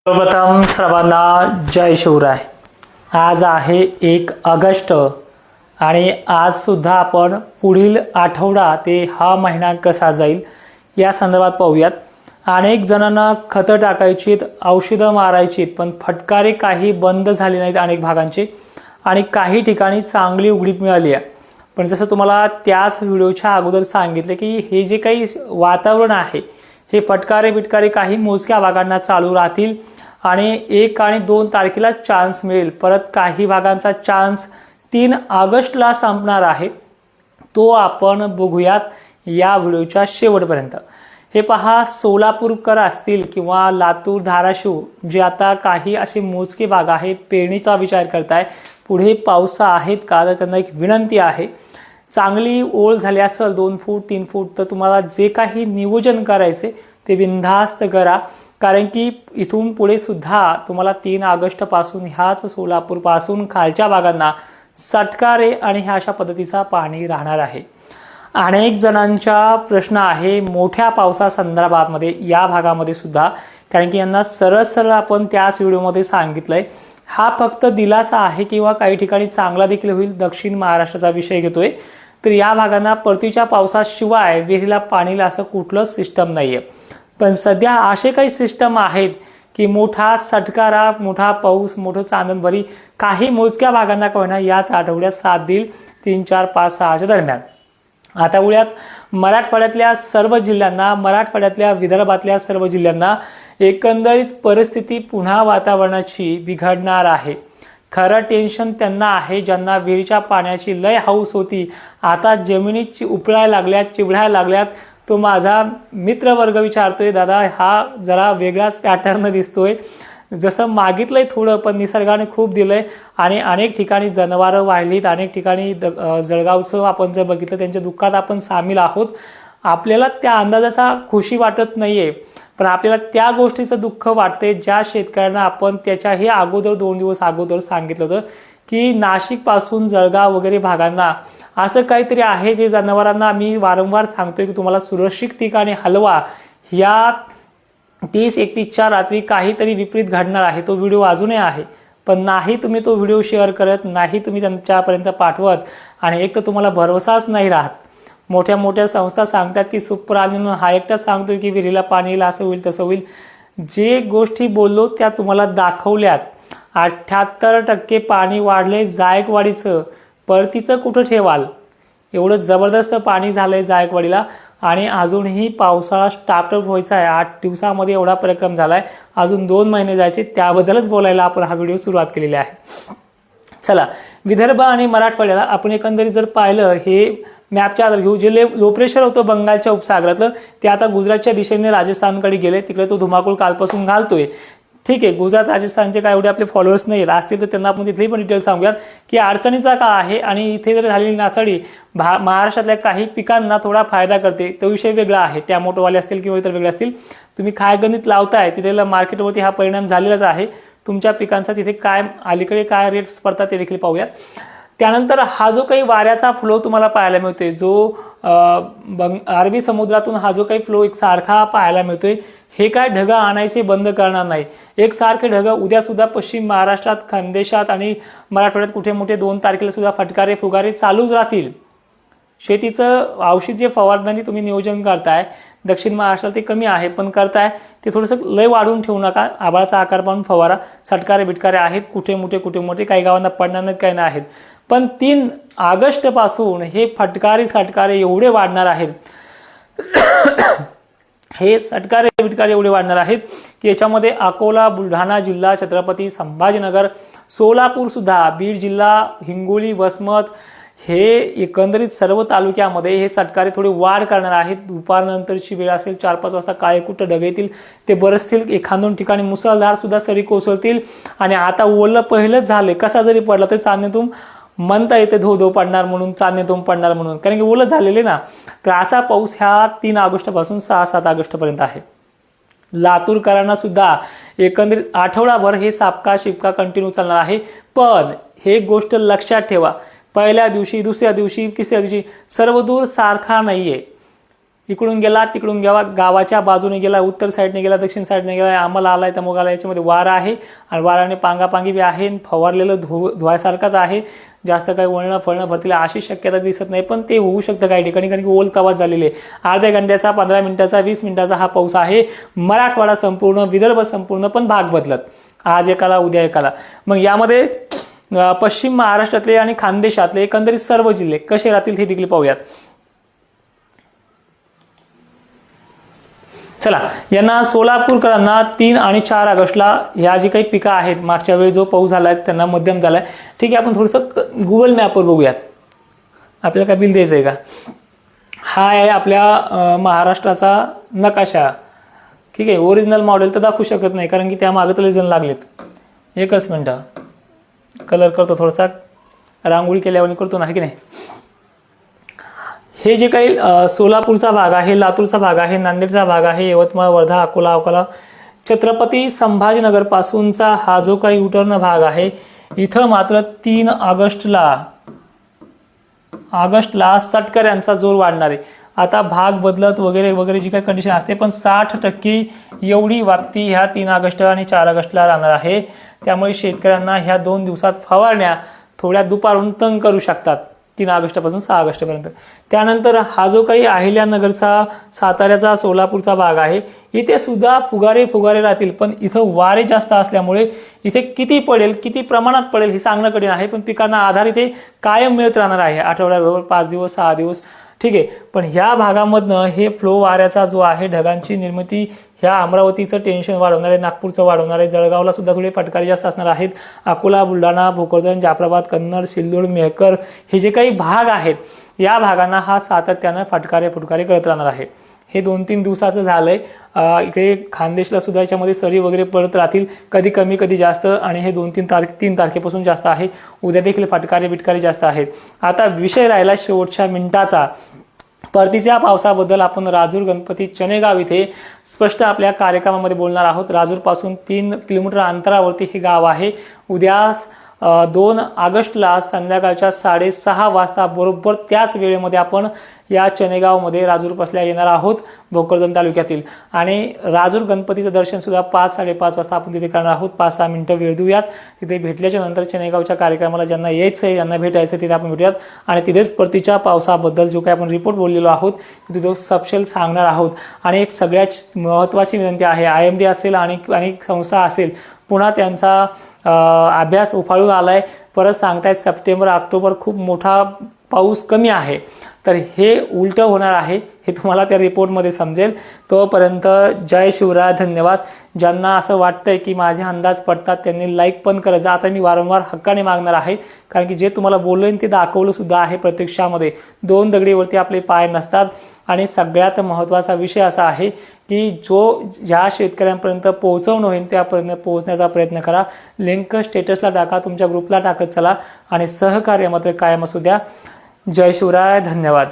सर्वप्रथम सर्वांना जय शिवराय। आज आहे 1 ऑगस्ट आणि आज सुद्धा आपण पुढील आठवडा ते हा महिना कसा जाईल या संदर्भात पाहूयात। अनेक जणांना खतं टाकायची, औषधं मारायची, पण फटकारे काही बंद झाले नाहीत अनेक भागांचे आणि काही ठिकाणी चांगली उघडीप मिळाली आहे। पण जसं तुम्हाला त्याच व्हिडिओच्या अगोदर सांगितले की हे जे काही वातावरण आहे हे फटकारे बिटकारे काही मोजक्या भागांना चालू राहतील आणि 1 आणि 2 तारखेला चान्स मिळेल। परत काही भागांचा चान्स 3 ऑगस्टला संपणार आहे, तो आपण बघूयात या व्हिडिओच्या शेवटपर्यंत। हे पहा, सोलापूरकर असतील किंवा लातूर धाराशिव जे आता काही असे मोजके भाग आहेत पेरणीचा विचार करताय, पुढे पावसा आहेत का, तर त्यांना एक विनंती आहे, चांगली ओळ झाली असेल 2 फूट 3 फूट तर तुम्हाला जे काही नियोजन करायचे ते बिनधास्त करा, कारण की इथून पुढे सुद्धा तुम्हाला 3 ऑगस्ट पासून ह्याच सोलापूर पासून खालच्या भागांना सटकारे आणि ह्या अशा पद्धतीचा पाणी राहणार आहे। अनेक जणांचा प्रश्न आहे मोठ्या पावसासंदर्भात मध्ये या भागामध्ये सुद्धा, कारण की यांना सरळ सरळ आपण त्याच व्हिडिओमध्ये सांगितलंय हा फक्त दिलासा आहे किंवा काही ठिकाणी चांगला देखील होईल। दक्षिण महाराष्ट्राचा विषय घेतोय तर या भागांना परतीच्या पावसाशिवाय विहिरीला पाणीला असं कुठलंच सिस्टम नाहीये, पण सध्या असे काही सिस्टम आहेत की मोठा सटकारा, मोठा पाऊस, मोठं चांदणबरी काही मोजक्या भागांना का होईना याच आठवड्यात साथ देईल 3 4 5 6च्या दरम्यान। आता उद्यात मराठवाड्यातल्या सर्व जिल्ह्यांना, मराठवाड्यातल्या विदर्भातल्या सर्व जिल्ह्यांना एकंदरीत परिस्थिती पुन्हा वातावरणाची बिघडणार आहे। खरं टेन्शन त्यांना आहे ज्यांना विहिरीच्या पाण्याची लय हौस होती, आता जमिनीची उपळायला लागल्यात, चिवडायला लागल्यात। तो माझा मित्रवर्ग विचारतोय, दादा हा जरा वेगळाच पॅटर्न दिसतोय, जसं मागितलंय थोडं पण निसर्गाने खूप दिलंय आणि अनेक ठिकाणी जनावरं वाहिलीत, अनेक ठिकाणी जळगावचं आपण जर बघितलं त्यांच्या दुःखात आपण सामील आहोत। आपल्याला त्या अंदाजाचा खुशी वाटत नाहीये, पण आपल्याला त्या गोष्टीचं दुःख वाटते ज्या शेतकऱ्यांना आपण त्याच्याही अगोदर 2 दिवस अगोदर सांगितलं होतं की नाशिक पासून जळगाव वगैरे भागांना असं काहीतरी आहे जे जनावरांना मी वारंवार सांगतोय की तुम्हाला सुरक्षित ठिकाणी हलवा। या 30-31च्या रात्री काहीतरी विपरीत घडणार आहे, तो व्हिडिओ अजूनही आहे, पण नाही तुम्ही तो व्हिडिओ शेअर करत, नाही तुम्ही त्यांच्यापर्यंत पाठवत आणि एक तर तुम्हाला भरवसाच नाही राहत। मोठ्या मोठ्या संस्था सांगतात की सुपर अल्निनो, हा एकटाच सांगतोय की विहिरीला पाणी येईल, असं होईल तसं होईल। जे गोष्टी बोललो त्या तुम्हाला दाखवल्यात, 78% पाणी वाढले जायकवाडीचं, परतीचं कुठं ठेवाल, एवढं जबरदस्त पाणी झालंय जायकवाडीला आणि अजूनही पावसाळा स्टार्ट व्हायचा आहे। 8 दिवसामध्ये एवढा पराक्रम झालाय, अजून 2 महिने जायचे, त्याबद्दलच बोलायला आपण हा व्हिडिओ सुरुवात केलेली आहे। चला, विदर्भ आणि मराठवाड्याला आपण एकंदरीत जर पाहिलं, हे मॅपच्या आधार घेऊ, जे लो प्रेशर होतं बंगालच्या उपसागरातलं ते आता गुजरातच्या दिशेने राजस्थानकडे गेले, तिकडे तो धुमाकूळ कालपासून घालतोय। ठीक आहे, गुजरात राजस्थानचे काय एवढे आपले फॉलोअर्स नाही असतील तर त्यांना आपण तिथली पण डिटेल सांगूयात की अडचणीचा का आहे आणि इथे जर झालेली नासाडी महाराष्ट्रातल्या काही पिकांना थोडा फायदा करते, तो विषय वेगळा आहे। टॅमोटोवाले असतील किंवा इतर वेगळे असतील, तुम्ही खायगणित लावताय तिथे मार्केटवरती हा परिणाम झालेलाच आहे। तुमच्या पिकांचा तिथे काय अलीकडे काय रेट्स पडतात ते देखील पाहूयात। त्यानंतर हा जो काही वाऱ्याचा फ्लो तुम्हाला पाहायला मिळतोय, जो अरबी समुद्रातून हा जो काही फ्लो एकसारखा पाहायला मिळतोय, हे काय ढग आणायचे बंद करणार नाही। एकसारखे ढग उद्या सुद्धा पश्चिम महाराष्ट्रात, खानदेशात आणि मराठवाड्यात कुठे मोठे 2 तारखेला सुद्धा फटकारे फुगारे चालूच राहतील। शेतीचं औषध जे फवारणी तुम्ही नियोजन करताय, दक्षिण महाराष्ट्रात ते कमी आहे पण करताय, ते थोडंसं लय वाढून ठेवू नका। आभाळाचा आकार पाहून फवारा, सटकारे बिटकारे आहेत कुठे मोठे, काही गावांना पडणार नाहीत, काही नाही आहेत, पण 3 ऑगस्ट पासून हे फटकारे सटकारे एवढे वाढणार आहेत हे सटकारे बिटकारे एवढे वाढणार आहेत की याच्यामध्ये अकोला, बुलढाणा जिल्हा, छत्रपती संभाजीनगर, सोलापूर सुद्धा, बीड जिल्हा, हिंगोली, वसमत, हे एकंदरीत सर्व तालुक्यामध्ये हे सटकारे थोडे वाढ करणार आहेत। दुपारनंतरची वेळ असेल, 4-5 वाजता काळेकुट्ट ढग येतील, ते बरसतील, 1-2 ठिकाणी मुसळधार सुद्धा सरी कोसळतील आणि आता ओलं पहिलंच झाले, कसा जरी पडला तर चांदणेतून म्हणता येते धो धो पडणार म्हणून, चांदणेतून पडणार म्हणून, कारण की ओलं झालेले ना। तर असा पाऊस ह्या 3 ऑगस्ट पासून 6-7 ऑगस्ट पर्यंत आहे। लातूरकरांना सुद्धा एकंदरीत आठवडाभर हे सापका शिपका कंटिन्यू चालणार आहे, पण हे गोष्ट लक्षात ठेवा, पहिल्या दिवशी, दुसऱ्या दिवशी, तिसऱ्या दिवशी सर्व दूर सारखा नाहीये। इकडून गेला तिकडून गेला, गावाच्या बाजूने गेला, उत्तर साईडने गेला, दक्षिण साईडने गेला, आम्हाला आलाय तर मग आला. याच्यामध्ये वारा आहे आणि वाराने पांगापांगी बी आहे, फवारलेलं धुवायसारखाच आहे. जास्त काही वळणं फळणं भरतील अशी शक्यता दिसत नाही, पण ते होऊ शकतं काही ठिकाणी, कारण की ओल तवाच झालेले आहे. अर्ध्या घंट्याचा, 15 मिनिटाचा, 20 मिनिटाचा हा पाऊस आहे. मराठवाडा संपूर्ण, विदर्भ संपूर्ण, पण भाग बदलत, आज एकाला उद्या एकाला. मग यामध्ये पश्चिम महाराष्ट्रातले आणि खानदेशातले एकंदरीत सर्व जिल्हे कसे राहतील हे देखील पाहूयात. चला, यांना सोलापूरकरांना 3 आणि 4 ऑगस्टला ह्या जी काही पिकं आहेत, मागच्या वेळी जो पाऊस झाला आहे त्यांना मध्यम झाला आहे. ठीक आहे, आपण थोडंसं गुगल मॅपवर बघूयात. आपल्याला काय बिल द्यायचं आहे का? हा आहे आपल्या महाराष्ट्राचा नकाशा. ठीक आहे, ओरिजिनल मॉडेल तर दाखवू शकत नाही, कारण की त्या मागे तले जण लागलेत. एकच मिनटं, कलर करतो थोडासा, रांगोळी केल्यावर करतो ना, की नाही. हे जे काही सोलापूरचा भाग आहे, लातूरचा भाग आहे, नांदेडचा भाग आहे, यवतमाळ, वर्धा, अकोला, छत्रपती संभाजीनगर पासूनचा हा जो काही युटर्न भाग आहे, इथं मात्र 3 ऑगस्टला सटकऱ्यांचा जोर वाढणार आहे. आता भाग बदलत वगैरे वगैरे जी काही कंडिशन असते, पण 60% एवढी व्याप्ती ह्या 3 ऑगस्ट आणि 4 ऑगस्टला राहणार आहे. त्यामुळे शेतकऱ्यांना ह्या 2 दिवसात फवारण्या थोड्या दुपारून तंग करू शकतात, 3 ऑगस्टपासून 6 ऑगस्टपर्यंत. त्यानंतर हा जो काही अहिल्यानगरचा, साताऱ्याचा, सोलापूरचा भाग आहे, इथे सुद्धा फुगारे राहतील, पण इथं वारे जास्त असल्यामुळे इथे किती पडेल, किती प्रमाणात पडेल हे सांगणं कठीण आहे. पण पिकांना आधार इथे कायम मिळत राहणार आहे, आठवड्याभर, 5 दिवस, 6 दिवस. ठीक आहे, पण ह्या भागामधनं हे फ्लो वाऱ्याचा जो आहे, ढगांची निर्मिती, ह्या अमरावतीचं टेन्शन वाढवणार आहे, नागपूरचं वाढवणार आहे, जळगावला सुद्धा थोडे फटकारी जास्त असणार आहेत. अकोला, बुलढाणा, भोकरदन, जाफराबाद, कन्नड, सिल्लोड, मेहकर हे जे काही भाग आहेत, या भागांना हा सातत्यानं फुटकारे करत राहणार आहे. हे 2-3 दिवसाचं झालंय. इकडे खानदेशला सुद्धा याच्यामध्ये सरी वगैरे पडत राहतील, कधी कमी कधी जास्त, आणि हे 3 तारखेपासून जास्त आहे. उद्या देखील फटकारे जास्त आहेत. आता विषय राहिला शेवटच्या मिनिटाचा, परतीच्या पावसाबद्दल. आपण राजूर, गणपती, चनेगाव इथे स्पष्ट आपल्या कार्यक्रमामध्ये बोलणार आहोत. राजूरपासून 3 किलोमीटर अंतरावरती हे गाव आहे. उद्या 2 ऑगस्टला संध्याकाळच्या 6:30 वाजता बरोबर त्याच वेळेमध्ये आपण या चनेगावमध्ये राजूरपासल्या येणार आहोत, भोकरदन तालुक्यातील. आणि राजूर गणपतीचं दर्शन सुद्धा 5-5:30 वाजता आपण तिथे करणार आहोत. 5-6 मिनिटं वेळ देऊयात. तिथे भेटल्याच्या नंतर चनेगावच्या कार्यक्रमाला ज्यांना यायचं आहे, ज्यांना भेटायचं तिथे आपण भेटूयात. आणि तिथेच परतीच्या पावसाबद्दल जो काही आपण रिपोर्ट बोललेलो आहोत तिथे सपशेल सांगणार आहोत. आणि एक सगळ्यात महत्त्वाची विनंती आहे, IMD असेल आणि संस्था असेल, पुन्हा त्यांचा अभ्यास उफाळून आलाय. परत सांगतायत सप्टेंबर, ऑक्टोबर खूप मोठा पाऊस कमी आहे, तर हे उलटं होणार आहे, हे तुम्हाला त्या रिपोर्टमध्ये समजेल. तोपर्यंत जय शिवराय, धन्यवाद. ज्यांना असं वाटतंय की माझे अंदाज पडतात त्यांनी लाईक पण करायचं. आता मी वारंवार हक्काने मागणार आहे, कारण की जे तुम्हाला बोललोय ते दाखवलं सुद्धा आहे प्रत्यक्षामध्ये. 2 दगडीवरती आपले पाय नसतात. आणि सगळ्यात महत्त्वाचा विषय असा आहे की ज्या शेतकऱ्यांपर्यंत पोहोचवणं होईल त्यापर्यंत पोहोचण्याचा प्रयत्न करा. लिंक स्टेटसला टाका, तुमच्या ग्रुपला टाकत चला आणि सहकार्य मात्र कायम असू द्या. जय शिवराय, धन्यवाद.